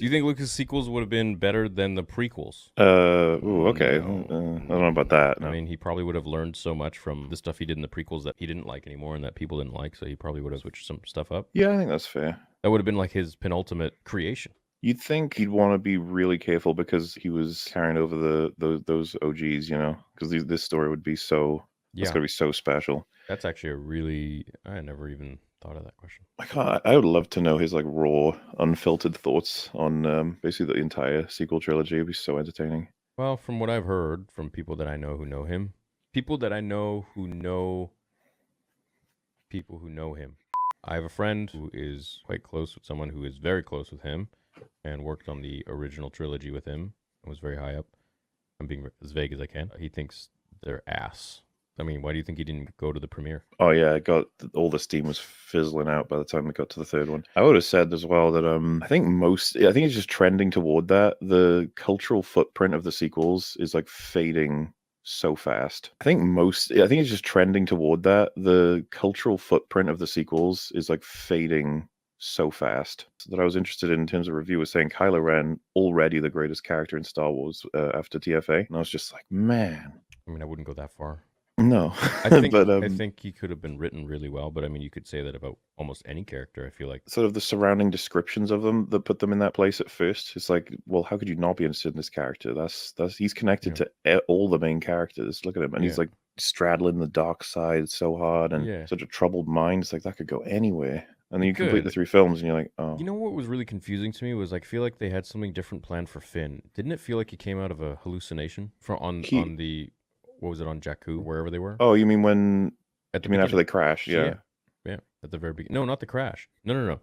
Do you think Lucas' sequels would have been better than the prequels? Okay. No. I don't know about that. I No. mean, he probably would have learned so much from the stuff he did in the prequels that he didn't like anymore and that people didn't like, so he probably would have switched some stuff up. Yeah, I think that's fair. That would have been like his penultimate creation. You'd think he'd want to be really careful because he was carrying over those OGs, you know, because this story would be so. It's Yeah, gonna be so special. that's actually a really. I never even thought of that question. I would love to know his like raw, unfiltered thoughts on basically the entire sequel trilogy. It'd be so entertaining. Well, from what I've heard from people that I know who know him, people that I know who know people who know him. I have a friend who is quite close with someone who is very close with him and worked on the original trilogy with him and was very high up. I'm being as vague as I can. He thinks they're ass. I mean, why do you think he didn't go to the premiere? Oh yeah, it got all the steam was fizzling out by the time we got to the third one. I would have said as well that I think it's just trending toward that. The cultural footprint of the sequels is like fading so fast. I think it's just trending toward that. The cultural footprint of the sequels is like fading so fast. That I was interested in terms of review was saying Kylo Ren already the greatest character in Star Wars after TFA, and I was just like, man, I mean, I wouldn't go that far. no, I think but I think he could have been written really well, but I mean, you could say that about almost any character. I feel like. sort of the surrounding descriptions of them that put them in that place at first. It's like, well, how could you not be interested in this character? That's he's connected to all the main characters. Look at him, and he's like straddling the dark side so hard, and such a troubled mind. It's like that could go anywhere. And then you complete the 3 films, and you're like, oh. You know what was really confusing to me was like, I feel like they had something different planned for Finn. Didn't it feel like he came out of a hallucination on the what was it on Jakku, wherever they were? Oh, you mean when? After they crash? Yeah. Yeah. At the very beginning. No, not the crash. No.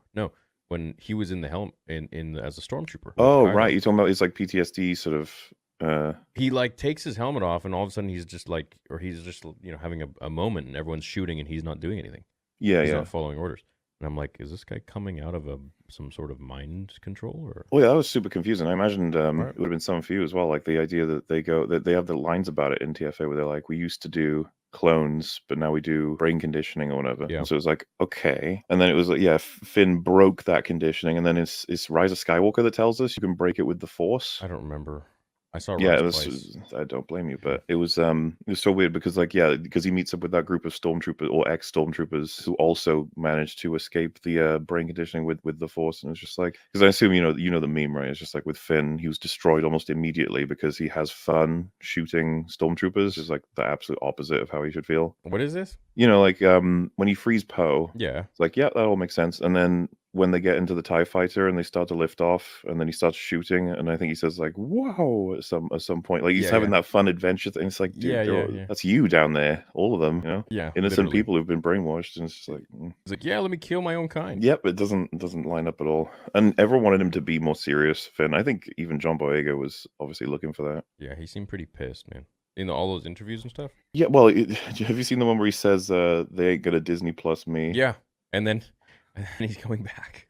When he was in the helm in as a stormtrooper. Oh, right. You're talking about his like PTSD sort of. He like takes his helmet off, and all of a sudden he's just having a moment, and everyone's shooting, and he's not doing anything. Yeah, he's not following orders. And I'm like, is this guy coming out of some sort of mind control? Or well, yeah, that was super confusing. I imagined it would have been some for you as well. Like the idea that they have the lines about it in TFA where they're like, we used to do clones, but now we do brain conditioning or whatever. Yeah. And so it was like, okay. And then it was like, yeah, Finn broke that conditioning, and then it's Rise of Skywalker that tells us you can break it with the Force. I don't remember. I saw it was. I don't blame you, but it was so weird because because he meets up with that group of stormtroopers or ex-stormtroopers who also managed to escape the brain conditioning with the Force, and it's just like, because I assume you know the meme, right? It's just like with Finn, he was destroyed almost immediately because he has fun shooting stormtroopers. Is like the absolute opposite of how he should feel. What is this? Like when he frees Poe. Yeah. It's like, yeah, that all makes sense. And then when they get into the TIE fighter and they start to lift off, and then he starts shooting, and I think he says like, whoa, at some point, like he's having that fun adventure thing. It's like, dude, that's you down there, all of them, you know? Yeah. Innocent people who've been brainwashed, and it's just like he's like, yeah, let me kill my own kind. Yep, it doesn't line up at all. And everyone wanted him to be more serious, Finn. I think even John Boyega was obviously looking for that. Yeah, he seemed pretty pissed, man. In all those interviews and stuff. Yeah, well, have you seen the one where he says they ain't gonna Disney Plus me? Yeah, and then he's coming back.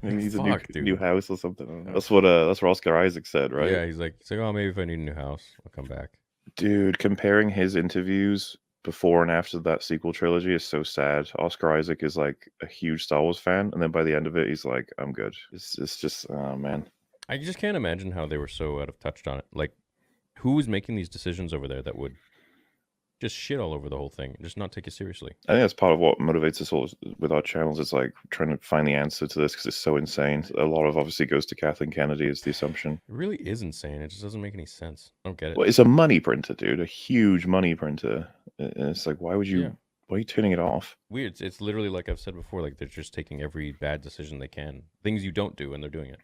Maybe he's a new house or something. I don't know. That's what Oscar Isaac said, right? Yeah, he's like, oh, maybe if I need a new house, I'll come back. Dude, comparing his interviews before and after that sequel trilogy is so sad. Oscar Isaac is like a huge Star Wars fan, and then by the end of it, he's like, I'm good. It's just, oh man. I just can't imagine how they were so out of touch on it. Like, who was making these decisions over there that would just shit all over the whole thing, just not take it seriously? I think that's part of what motivates us all with our channels. It's like trying to find the answer to this because it's so insane. A lot of obviously goes to Kathleen Kennedy is the assumption. It really is insane. It just doesn't make any sense. I don't get it. Well, it's a money printer, dude. A huge money printer. And it's like, why are you turning it off? Weird. It's literally like I've said before, like they're just taking every bad decision they can. Things you don't do and they're doing it.